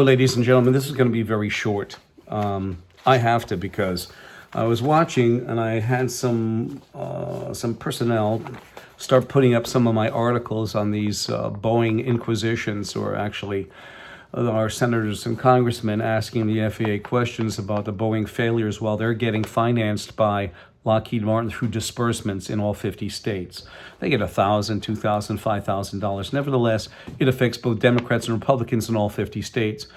Ladies and gentlemen, this is going to be very short. I have to because I was watching and I had some personnel start putting up some of my articles on these Boeing inquisitions, or actually our senators and congressmen asking the FAA questions about the Boeing failures while they're getting financed by Lockheed Martin through disbursements in all 50 states. They get $1,000, $2,000, $5,000. Nevertheless, it affects both Democrats and Republicans in all 50 states.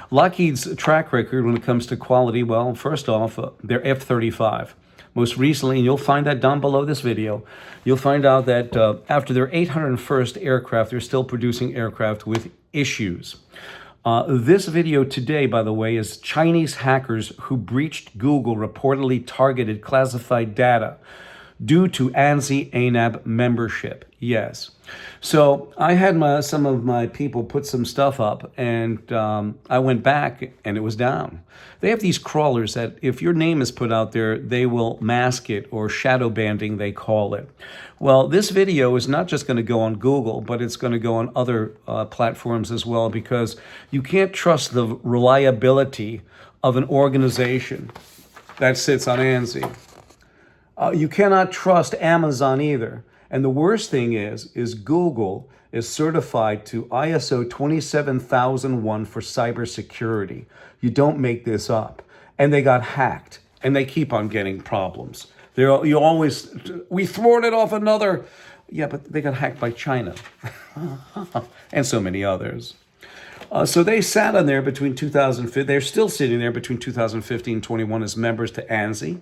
Lockheed's track record when it comes to quality, well, first off, their F-35. Most recently, and you'll find that down below this video, you'll find out that after their 801st aircraft, they're still producing aircraft with issues. This video today, by the way, is Chinese hackers who breached Google reportedly targeted classified data due to ANSI-ANAB membership. Yes. So I had some of my people put some stuff up, and I went back and it was down. They have these crawlers that if your name is put out there, they will mask it, or shadow banding, they call it. Well, this video is not just going to go on Google, but it's going to go on other platforms as well, because you can't trust the reliability of an organization that sits on ANSI. You cannot trust Amazon either. And the worst thing is Google is certified to ISO 27001 for cybersecurity. You don't make this up. And they got hacked, and they keep on getting problems. We thwarted off another. Yeah, but they got hacked by China and so many others. So they sat on there between 2015. They're still sitting there between 2015 and 21 as members to ANSI,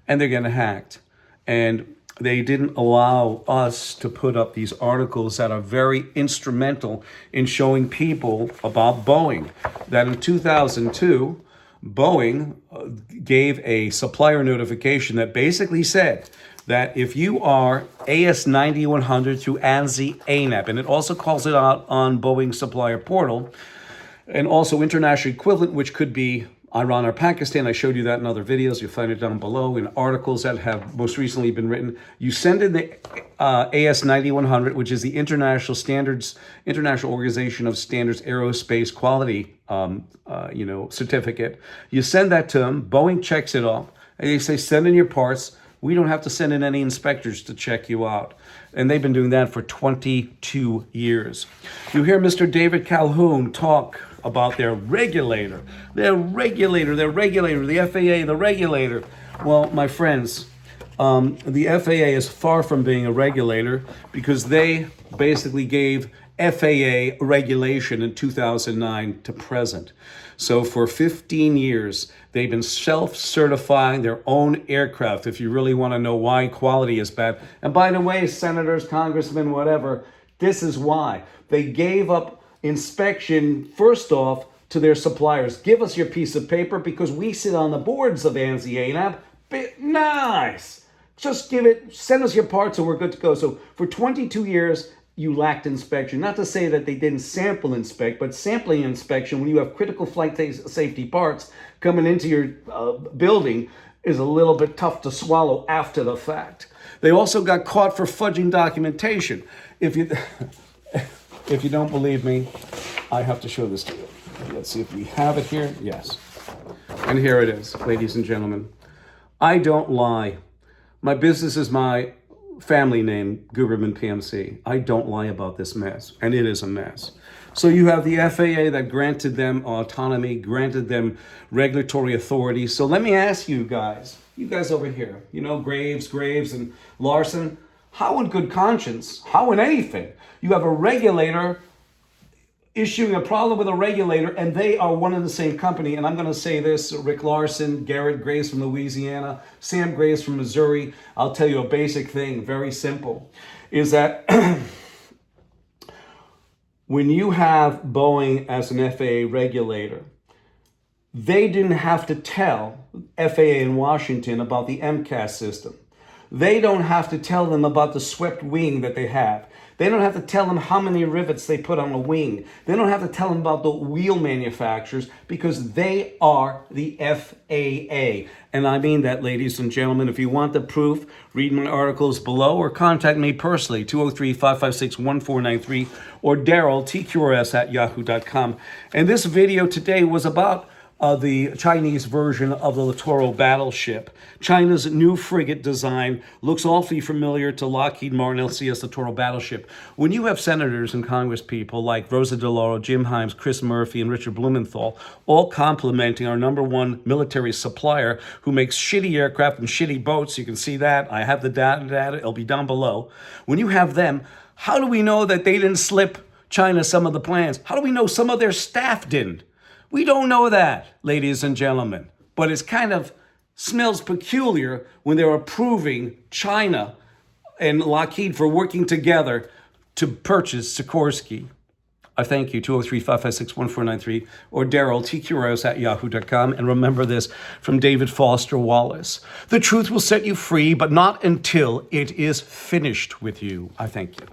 and they're getting hacked. And they didn't allow us to put up these articles that are very instrumental in showing people about Boeing. That in 2002, Boeing gave a supplier notification that basically said that if you are AS9100 through ANSI-ANAB, and it also calls it out on Boeing supplier portal, and also international equivalent, which could be Iran or Pakistan. I showed you that in other videos. You'll find it down below in articles that have most recently been written. You send in the AS9100, which is the International Organization of Standards Aerospace Quality, certificate. You send that to them. Boeing checks it off, and they say, send in your parts. We don't have to send in any inspectors to check you out. And they've been doing that for 22 years. You hear Mr. David Calhoun talk about their regulator, the FAA, the regulator. Well, my friends, the FAA is far from being a regulator, because they basically gave FAA regulation in 2009 to present. So for 15 years, they've been self-certifying their own aircraft, if you really want to know why quality is bad. And by the way, senators, congressmen, whatever, this is why. They gave up inspection, first off, to their suppliers. Give us your piece of paper, because we sit on the boards of ANSI-ANAB. Nice. Just send us your parts and we're good to go. So for 22 years, you lacked inspection. Not to say that they didn't sample inspect, but sampling inspection, when you have critical flight safety parts coming into your building, is a little bit tough to swallow after the fact. They also got caught for fudging documentation. If you don't believe me, I have to show this to you. Let's see if we have it here. Yes. And here it is, ladies and gentlemen. I don't lie. My business is my family name, Guberman PMC. I don't lie about this mess, and it is a mess. So you have the FAA that granted them autonomy, granted them regulatory authority. So let me ask you guys over here, Graves and Larsen, how in good conscience, how in anything, you have a regulator issuing a problem with a regulator, and they are one and the same company. And I'm going to say this, Rick Larsen, Garrett Graves from Louisiana, Sam Graves from Missouri. I'll tell you a basic thing, very simple, is that when you have Boeing as an FAA regulator, they didn't have to tell FAA in Washington about the MCAS system. They don't have to tell them about the swept wing that they have. They don't have to tell them how many rivets they put on a wing. They don't have to tell them about the wheel manufacturers because they are the FAA. And I mean that, ladies and gentlemen. If you want the proof, read my articles below or contact me personally, 203-556-1493 or Daryl, tqrs@yahoo.com. And this video today was about the Chinese version of the Littoral battleship. China's new frigate design looks awfully familiar to Lockheed Martin LCS Littoral battleship. When you have senators and Congress people like Rosa DeLauro, Jim Himes, Chris Murphy, and Richard Blumenthal all complimenting our #1 military supplier who makes shitty aircraft and shitty boats, you can see that. I have the data, it'll be down below. When you have them, how do we know that they didn't slip China some of the plans? How do we know some of their staff didn't? We don't know that, ladies and gentlemen, but it's kind of smells peculiar when they're approving China and Lockheed for working together to purchase Sikorsky. I thank you, 203-556-1493, or Daryl, tqrs@yahoo.com. And remember this from David Foster Wallace. The truth will set you free, but not until it is finished with you. I thank you.